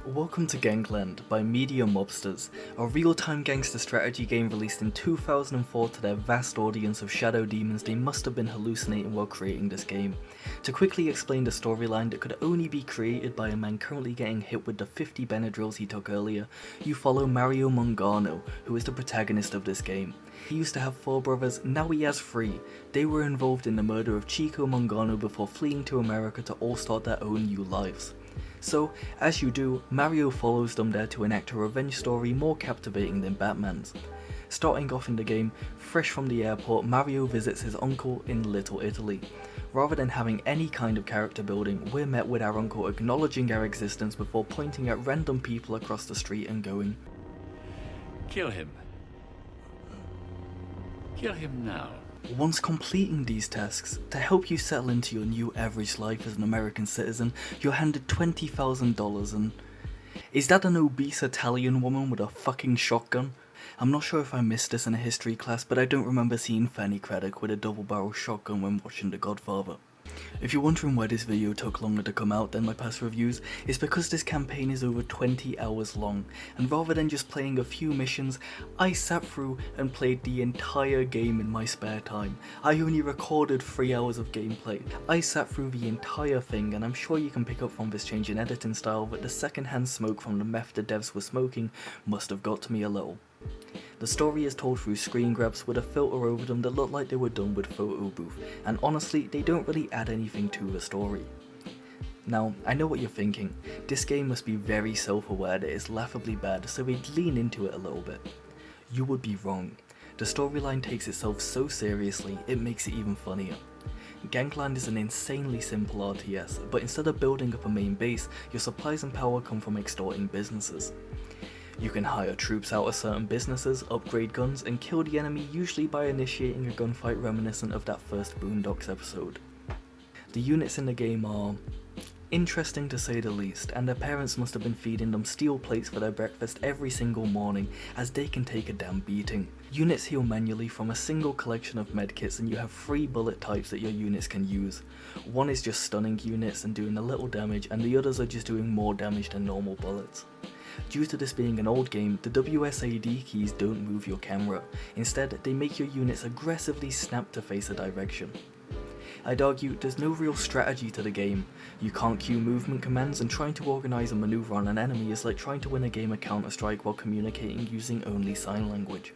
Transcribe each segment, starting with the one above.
Welcome to Gangland by Mediamobsters, a real-time gangster strategy game released in 2004 to their vast audience of shadow demons they must have been hallucinating while creating this game. To quickly explain the storyline that could only be created by a man currently getting hit with the 50 Benadryls he took earlier, you follow Mario Mangano, who is the protagonist of this game. He used to have 4 brothers, now he has 3. They were involved in the murder of Chico Mangano before fleeing to America to all start their own new lives. So, as you do, Mario follows them there to enact a revenge story more captivating than Batman's. Starting off in the game, fresh from the airport, Mario visits his uncle in Little Italy. Rather than having any kind of character building, we're met with our uncle acknowledging our existence before pointing at random people across the street and going, "Kill him. Kill him now." Once completing these tasks, to help you settle into your new average life as an American citizen, you're handed $20,000 and... Is that an obese Italian woman with a fucking shotgun? I'm not sure if I missed this in a history class, but I don't remember seeing Fanny Craddock with a double-barrel shotgun when watching The Godfather. If you're wondering why this video took longer to come out than my past reviews, it's because this campaign is over 20 hours long, and rather than just playing a few missions, I sat through and played the entire game in my spare time. I only recorded 3 hours of gameplay. I sat through the entire thing, and I'm sure you can pick up from this change in editing style that the secondhand smoke from the meth the devs were smoking must have got to me a little. The story is told through screen grabs with a filter over them that look like they were done with photo booth, and honestly, they don't really add anything to the story. Now, I know what you're thinking, this game must be very self-aware that it's laughably bad, so we'd lean into it a little bit. You would be wrong. The storyline takes itself so seriously, it makes it even funnier. Gangland is an insanely simple RTS, but instead of building up a main base, your supplies and power come from extorting businesses. You can hire troops out of certain businesses, upgrade guns, and kill the enemy, usually by initiating a gunfight reminiscent of that first Boondocks episode. The units in the game are interesting to say the least, and their parents must have been feeding them steel plates for their breakfast every single morning, as they can take a damn beating. Units heal manually from a single collection of medkits, and you have 3 bullet types that your units can use. One is just stunning units and doing a little damage, and the others are just doing more damage than normal bullets. Due to this being an old game, the WSAD keys don't move your camera. Instead, they make your units aggressively snap to face a direction. I'd argue there's no real strategy to the game. You can't cue movement commands, and trying to organise a manoeuvre on an enemy is like trying to win a game of Counter-Strike while communicating using only sign language.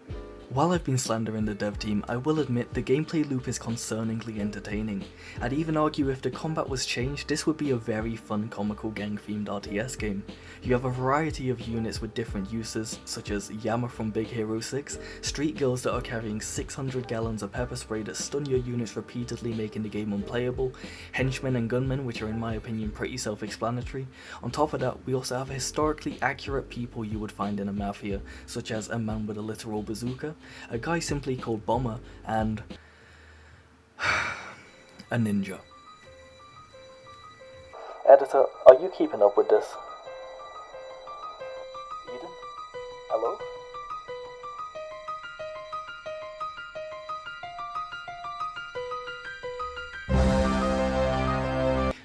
While I've been slandering the dev team, I will admit the gameplay loop is concerningly entertaining. I'd even argue if the combat was changed, this would be a very fun comical gang-themed RTS game. You have a variety of units with different uses, such as Yama from Big Hero 6, street girls that are carrying 600 gallons of pepper spray that stun your units repeatedly, making the game unplayable, henchmen and gunmen, which are in my opinion pretty self-explanatory. On top of that, we also have historically accurate people you would find in a mafia, such as a man with a literal bazooka, a guy simply called Bomber, and a ninja. Editor, are you keeping up with this? Eden? Hello?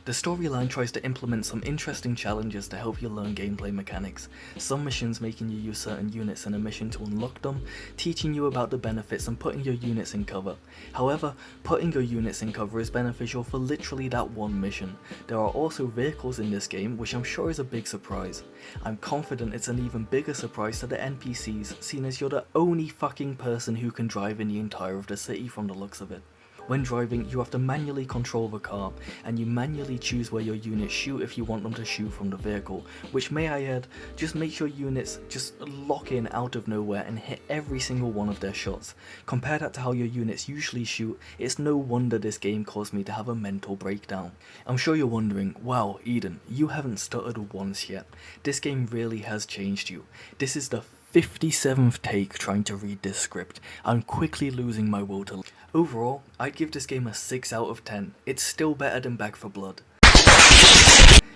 The storyline tries to implement some interesting challenges to help you learn gameplay mechanics, some missions making you use certain units in a mission to unlock them, teaching you about the benefits and putting your units in cover. However, putting your units in cover is beneficial for literally that one mission. There are also vehicles in this game, which I'm sure is a big surprise. I'm confident it's an even bigger surprise to the NPCs, seeing as you're the only fucking person who can drive in the entire of the city from the looks of it. When driving, you have to manually control the car, and you manually choose where your units shoot if you want them to shoot from the vehicle, which, may I add, just makes your units just lock in out of nowhere and hit every single one of their shots. Compare that to how your units usually shoot, it's no wonder this game caused me to have a mental breakdown. I'm sure you're wondering, wow Eden, you haven't stuttered once yet. This game really has changed you. This is the 57th take trying to read this script. I'm quickly losing my will to live. Overall, I'd give this game a 6 out of 10. It's still better than Back 4 Blood.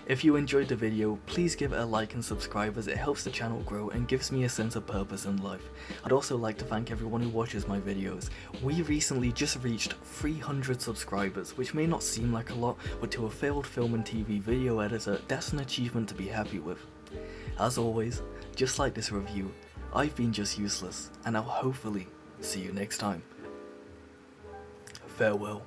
If you enjoyed the video, please give it a like and subscribe, as it helps the channel grow and gives me a sense of purpose in life. I'd also like to thank everyone who watches my videos. We recently just reached 300 subscribers, which may not seem like a lot, but to a failed film and TV video editor, that's an achievement to be happy with. As always, just like this review, I've been Just Useless, and I'll hopefully see you next time. Farewell.